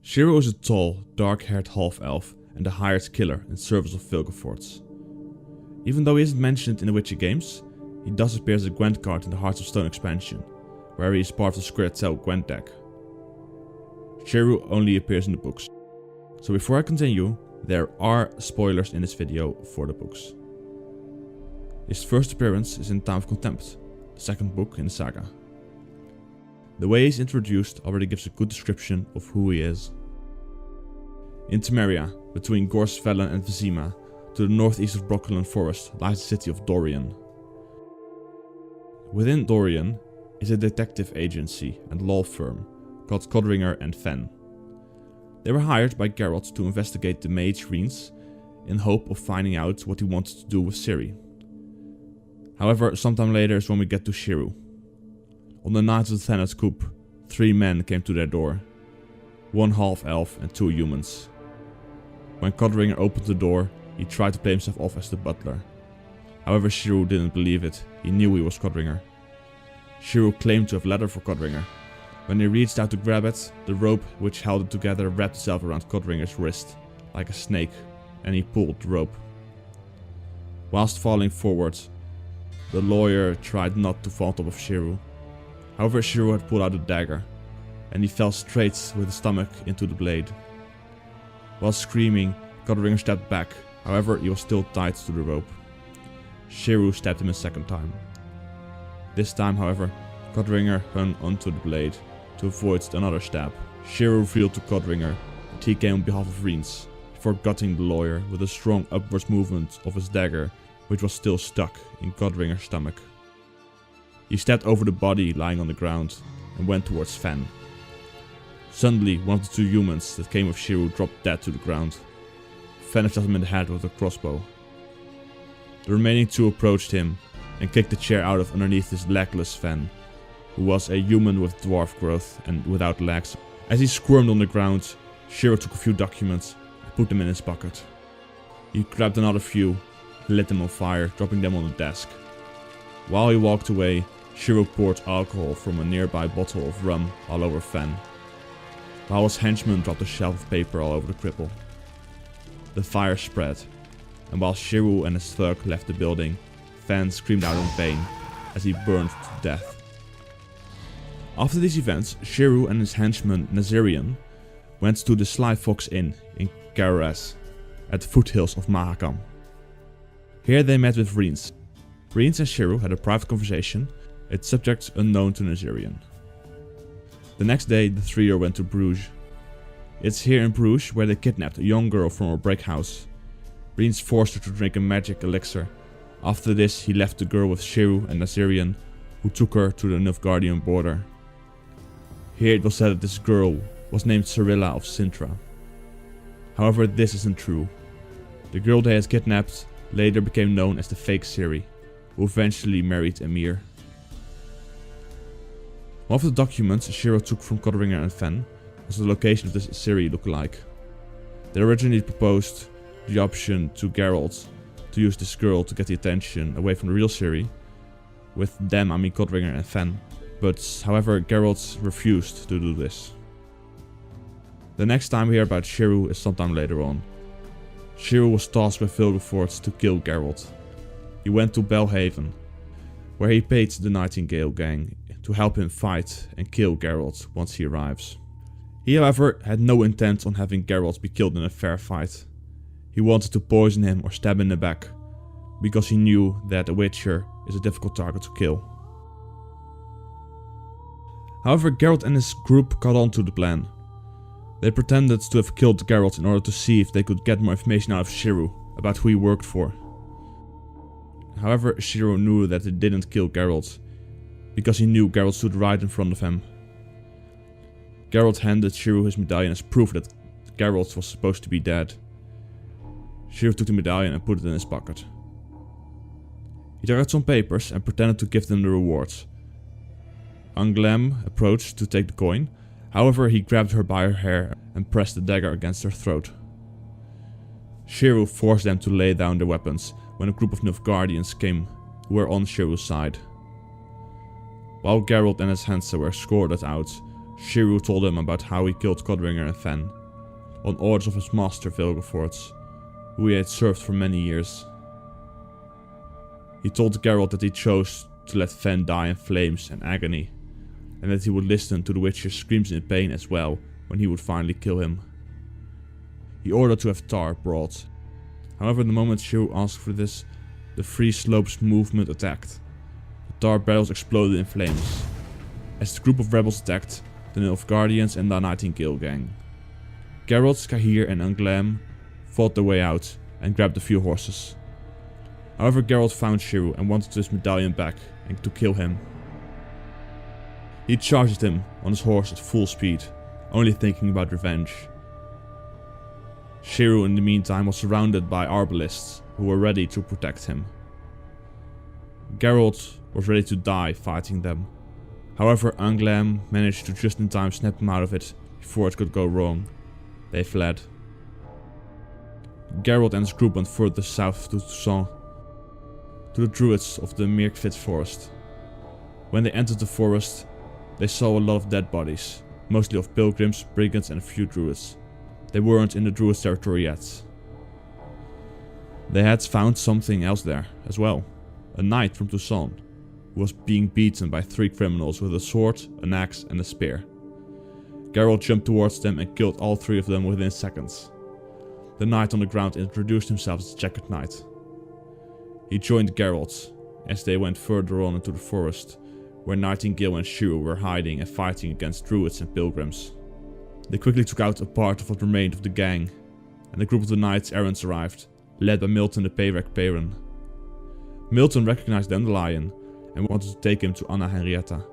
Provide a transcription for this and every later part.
Schirru is a tall, dark-haired half-elf and the hired killer in service of Vilgefortz. Even though he isn't mentioned in the Witcher games, he does appear as a Gwent card in the Hearts of Stone expansion, where he is part of the Scoia'tael Gwent deck. Schirru only appears in the books. So before I continue, there are spoilers in this video for the books. His first appearance is in Time of Contempt, the second book in the saga. The way he's introduced already gives a good description of who he is. In Temeria, between Gorsvellan and Vizima, to the northeast of Brokilon Forest, lies the city of Dorian. Within Dorian is a detective agency and law firm called Codringer and Fen. They were hired by Geralt to investigate the mage Rience in hope of finding out what he wanted to do with Ciri. However, sometime later is when we get to Schirru. On the night of the Thanet coup, 3 men came to their door. 1 half-elf and 2 humans. When Codringer opened the door, he tried to play himself off as the butler. However, Schirru didn't believe it. He knew he was Codringer. Schirru claimed to have leather for Codringer. When he reached out to grab it, the rope which held it together wrapped itself around Codringer's wrist, like a snake, and he pulled the rope. Whilst falling forward, the lawyer tried not to fall on top of Schirru. However, Schirru had pulled out a dagger, and he fell straight with his stomach into the blade. While screaming, Codringer stepped back, however he was still tied to the rope. Schirru stabbed him a second time. This time, however, Codringer hung onto the blade to avoid another stab. Schirru revealed to Codringer that he came on behalf of Rience, before gutting the lawyer with a strong upwards movement of his dagger, which was still stuck in Codringer's stomach. He stepped over the body lying on the ground and went towards Fen. Suddenly, one of the 2 humans that came with Schirru dropped dead to the ground. Fen shot him in the head with a crossbow. The remaining 2 approached him and kicked the chair out of underneath this legless Fen, who was a human with dwarf growth and without legs. As he squirmed on the ground, Schirru took a few documents and put them in his pocket. He grabbed another few, lit them on fire, dropping them on the desk. While he walked away, Schirru poured alcohol from a nearby bottle of rum all over Fen, while his henchman dropped a shelf of paper all over the cripple. The fire spread, and while Schirru and his thug left the building, Fen screamed out in pain as he burned to death. After these events, Schirru and his henchman Nazirian went to the Sly Fox Inn in Garras, at the foothills of Mahakam. Here they met with Rience. Rience and Schirru had a private conversation, its subject unknown to Nazirian. The next day, the trio went to Bruges. It's here in Bruges where they kidnapped a young girl from a break house. Rience forced her to drink a magic elixir. After this, he left the girl with Schirru and Nazirian, who took her to the Nilfgaardian border. Here it was said that this girl was named Cirilla of Sintra. However, this isn't true. The girl they had kidnapped later became known as the fake Ciri, who eventually married Emir. One of the documents Schirru took from Codringer and Fen was the location of this Ciri lookalike. They originally proposed the option to Geralt to use this girl to get the attention away from the real Ciri. With them I mean Codringer and Fen, but however Geralt refused to do this. The next time we hear about Schirru is sometime later on. Schirru was tasked by Vilgefortz to kill Geralt. He went to Belhaven, where he paid the Nightingale gang to help him fight and kill Geralt once he arrives. He however had no intent on having Geralt be killed in a fair fight. He wanted to poison him or stab him in the back, because he knew that a Witcher is a difficult target to kill. However, Geralt and his group caught on to the plan. They pretended to have killed Geralt in order to see if they could get more information out of Schirru about who he worked for. However, Schirru knew that they didn't kill Geralt, because he knew Geralt stood right in front of him. Geralt handed Schirru his medallion as proof that Geralt was supposed to be dead. Schirru took the medallion and put it in his pocket. He took out some papers and pretended to give them the rewards. Anglem approached to take the coin, however he grabbed her by her hair and pressed the dagger against her throat. Schirru forced them to lay down their weapons when a group of Nilfgaardians came who were on Schirru's side. While Geralt and his Hansa were escorted out Schirru told him about how he killed Codringer and Fen, on orders of his master Vilgefortz, who he had served for many years. He told Geralt that he chose to let Fen die in flames and agony, and that he would listen to the Witcher's screams in pain as well when he would finally kill him. He ordered to have tar brought. However, the moment Schirru asked for this, the Free Slopes movement attacked. The tar barrels exploded in flames. As the group of rebels attacked, the Nilfgaardians and the Nightingale gang. Geralt, Cahir and Anglam fought their way out and grabbed a few horses. However, Geralt found Schirru and wanted his medallion back and to kill him. He charged him on his horse at full speed, only thinking about revenge. Schirru in the meantime was surrounded by arbalists who were ready to protect him. Geralt was ready to die fighting them. However, Anglam managed to just in time snap him out of it before it could go wrong. They fled. Geralt and his group went further south to Toussaint, to the druids of the Mirkfit forest. When they entered the forest, they saw a lot of dead bodies, mostly of pilgrims, brigands and a few druids. They weren't in the druids' territory yet. They had found something else there as well, a knight from Toussaint, who was being beaten by 3 criminals with a sword, an axe and a spear. Geralt jumped towards them and killed all 3 of them within seconds. The knight on the ground introduced himself as Checkered Knight. He joined Geralt as they went further on into the forest, where Nightingale and Schirru were hiding and fighting against druids and pilgrims. They quickly took out a part of what remained of the gang, and a group of the knights errants arrived, led by Milton the Payrek Perrin. Milton recognized Dandelion and wanted to take him to Anna Henrietta.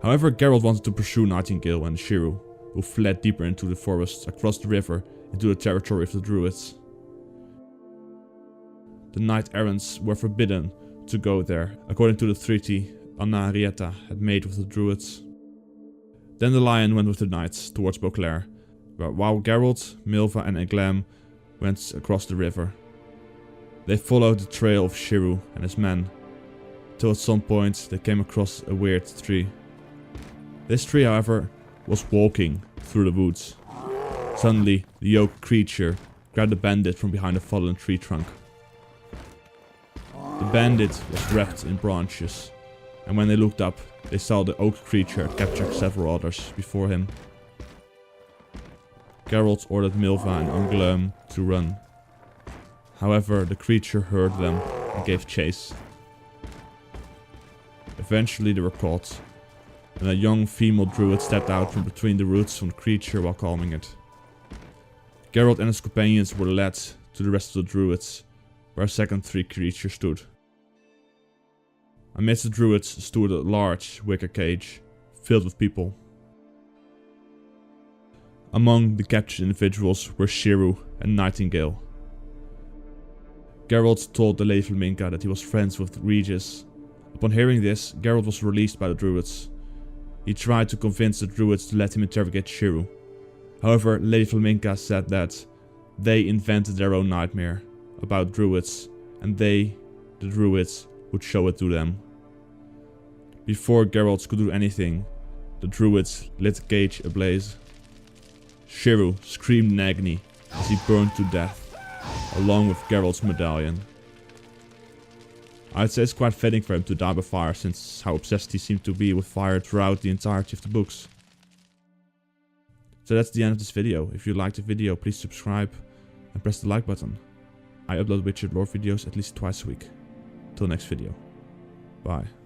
However, Geralt wanted to pursue Nightingale and Schirru, who fled deeper into the forest across the river into the territory of the druids. The knight-errants were forbidden to go there, according to the treaty Anna Henrietta had made with the druids. Dandelion went with the knights towards Beauclair, while Geralt, Milva and Anglam went across the river. They followed the trail of Schirru and his men, till at some point they came across a weird tree. This tree, however, was walking through the woods. Suddenly, the yoked creature grabbed a bandit from behind a fallen tree trunk. The bandit was wrapped in branches, and when they looked up, they saw the oak creature had captured several others before him. Geralt ordered Milva and Anglam to run. However, the creature heard them and gave chase. Eventually they were caught, and a young female druid stepped out from between the roots from the creature while calming it. Geralt and his companions were led to the rest of the druids, where a second tree creature stood. Amidst the druids stood a large wicker cage, filled with people. Among the captured individuals were Schirru and Nightingale. Geralt told the Lady Flaminka that he was friends with Regis. Upon hearing this, Geralt was released by the druids. He tried to convince the druids to let him interrogate Schirru. However, Lady Flaminka said that they invented their own nightmare about druids, and they, the druids, would show it to them. Before Geralt could do anything, the druids lit the cage ablaze. Schirru screamed in agony as he burned to death, along with Geralt's medallion. I'd say it's quite fitting for him to die by fire, since how obsessed he seemed to be with fire throughout the entirety of the books. So that's the end of this video. If you liked the video, please subscribe and press the like button. I upload Witcher lore videos at least twice a week. Till next video. Bye.